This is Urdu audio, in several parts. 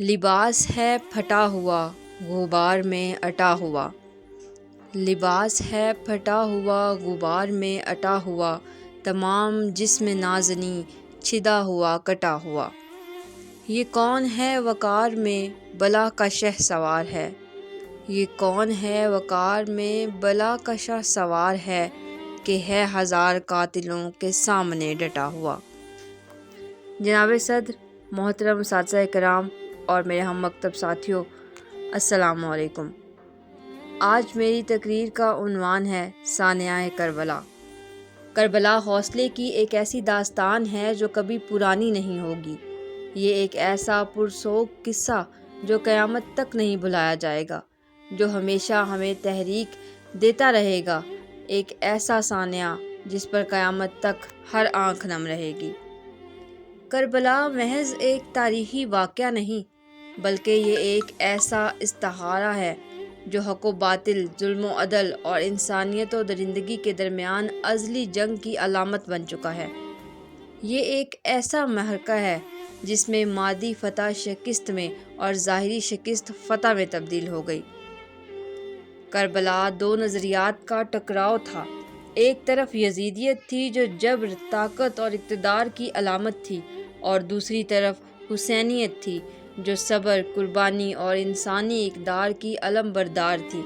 لباس ہے پھٹا ہوا غبار میں اٹا ہوا، لباس ہے پھٹا ہوا غبار میں اٹا ہوا، تمام جسم نازنی چھدا ہوا کٹا ہوا۔ یہ کون ہے وقار میں بلا کا شہ سوار ہے، یہ کون ہے وقار میں بلا کا شہ سوار ہے، کہ ہے ہزار قاتلوں کے سامنے ڈٹا ہوا۔ جناب صدر، محترم اساتذہ کرام اور میرے ہم مکتب ساتھیوں، السلام علیکم۔ آج میری تقریر کا عنوان ہے سانحہ کربلا۔ کربلا حوصلے کی ایک ایسی داستان ہے جو کبھی پرانی نہیں ہوگی۔ یہ ایک ایسا پرسوگ قصہ جو قیامت تک نہیں بھلایا جائے گا، جو ہمیشہ ہمیں تحریک دیتا رہے گا، ایک ایسا سانحہ جس پر قیامت تک ہر آنکھ نم رہے گی۔ کربلا محض ایک تاریخی واقعہ نہیں، بلکہ یہ ایک ایسا استعارہ ہے جو حق و باطل، ظلم و عدل اور انسانیت و درندگی کے درمیان ازلی جنگ کی علامت بن چکا ہے۔ یہ ایک ایسا معرکہ ہے جس میں مادی فتح شکست میں اور ظاہری شکست فتح میں تبدیل ہو گئی۔ کربلا دو نظریات کا ٹکراؤ تھا۔ ایک طرف یزیدیت تھی جو جبر، طاقت اور اقتدار کی علامت تھی، اور دوسری طرف حسینیت تھی جو صبر، قربانی اور انسانی اقدار کی علم بردار تھی۔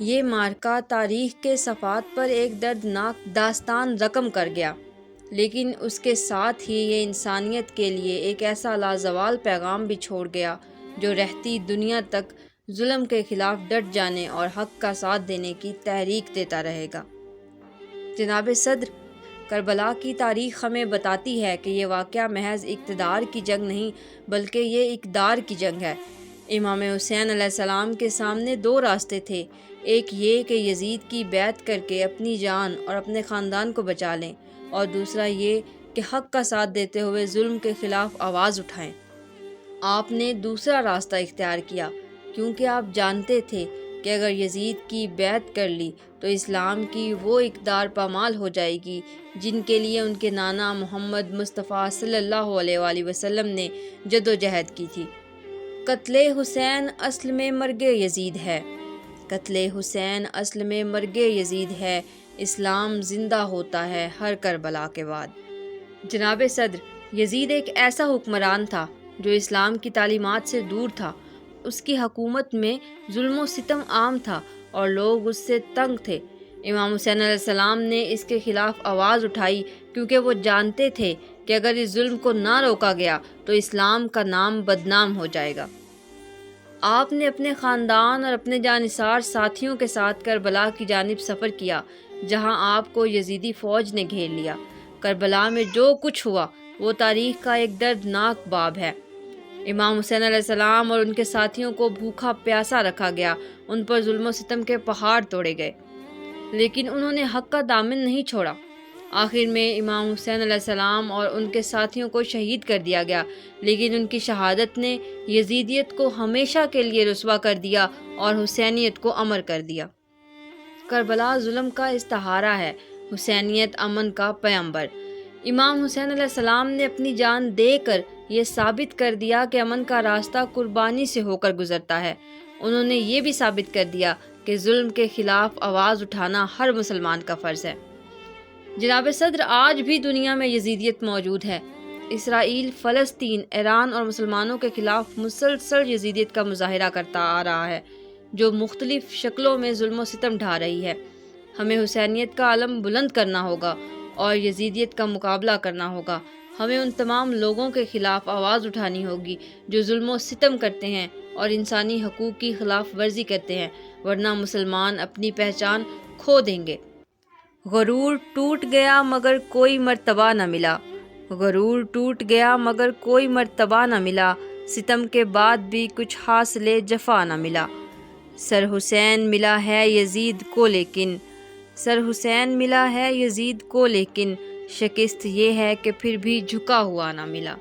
یہ معرکہ تاریخ کے صفحات پر ایک دردناک داستان رقم کر گیا، لیکن اس کے ساتھ ہی یہ انسانیت کے لیے ایک ایسا لازوال پیغام بھی چھوڑ گیا جو رہتی دنیا تک ظلم کے خلاف ڈٹ جانے اور حق کا ساتھ دینے کی تحریک دیتا رہے گا۔ جناب صدر، کربلا کی تاریخ ہمیں بتاتی ہے کہ یہ واقعہ محض اقتدار کی جنگ نہیں، بلکہ یہ اقدار کی جنگ ہے۔ امام حسین علیہ السلام کے سامنے دو راستے تھے، ایک یہ کہ یزید کی بیعت کر کے اپنی جان اور اپنے خاندان کو بچا لیں، اور دوسرا یہ کہ حق کا ساتھ دیتے ہوئے ظلم کے خلاف آواز اٹھائیں۔ آپ نے دوسرا راستہ اختیار کیا، کیونکہ آپ جانتے تھے کہ اگر یزید کی بیعت کر لی تو اسلام کی وہ اقدار پامال ہو جائے گی جن کے لیے ان کے نانا محمد مصطفیٰ صلی اللہ علیہ وآلہ وسلم نے جدوجہد کی تھی۔ قتل حسین اصل میں مرگ یزید ہے، قتل حسین اصل میں مرگ یزید ہے، اسلام زندہ ہوتا ہے ہر کربلا کے بعد۔ جناب صدر، یزید ایک ایسا حکمران تھا جو اسلام کی تعلیمات سے دور تھا۔ اس کی حکومت میں ظلم و ستم عام تھا اور لوگ اس سے تنگ تھے۔ امام حسین علیہ السلام نے اس کے خلاف آواز اٹھائی، کیونکہ وہ جانتے تھے کہ اگر اس ظلم کو نہ روکا گیا تو اسلام کا نام بدنام ہو جائے گا۔ آپ نے اپنے خاندان اور اپنے جانثار ساتھیوں کے ساتھ کربلا کی جانب سفر کیا، جہاں آپ کو یزیدی فوج نے گھیر لیا۔ کربلا میں جو کچھ ہوا وہ تاریخ کا ایک دردناک باب ہے۔ امام حسین علیہ السلام اور ان کے ساتھیوں کو بھوکا پیاسا رکھا گیا، ان پر ظلم و ستم کے پہاڑ توڑے گئے، لیکن انہوں نے حق کا دامن نہیں چھوڑا۔ آخر میں امام حسین علیہ السلام اور ان کے ساتھیوں کو شہید کر دیا گیا، لیکن ان کی شہادت نے یزیدیت کو ہمیشہ کے لیے رسوا کر دیا اور حسینیت کو امر کر دیا۔ کربلا ظلم کا استعارہ ہے، حسینیت امن کا پیمبر۔ امام حسین علیہ السلام نے اپنی جان دے کر یہ ثابت کر دیا کہ امن کا راستہ قربانی سے ہو کر گزرتا ہے۔ انہوں نے یہ بھی ثابت کر دیا کہ ظلم کے خلاف آواز اٹھانا ہر مسلمان کا فرض ہے۔ جناب صدر، آج بھی دنیا میں یزیدیت موجود ہے۔ اسرائیل، فلسطین، ایران اور مسلمانوں کے خلاف مسلسل یزیدیت کا مظاہرہ کرتا آ رہا ہے، جو مختلف شکلوں میں ظلم و ستم ڈھا رہی ہے۔ ہمیں حسینیت کا علم بلند کرنا ہوگا اور یزیدیت کا مقابلہ کرنا ہوگا۔ ہمیں ان تمام لوگوں کے خلاف آواز اٹھانی ہوگی جو ظلم و ستم کرتے ہیں اور انسانی حقوق کی خلاف ورزی کرتے ہیں، ورنہ مسلمان اپنی پہچان کھو دیں گے۔ غرور ٹوٹ گیا مگر کوئی مرتبہ نہ ملا، غرور ٹوٹ گیا مگر کوئی مرتبہ نہ ملا، ستم کے بعد بھی کچھ حاصل جفا نہ ملا۔ سر حسین ملا ہے یزید کو لیکن، سر حسین ملا ہے یزید کو لیکن، شکست یہ ہے کہ پھر بھی جھکا ہوا نہ ملا۔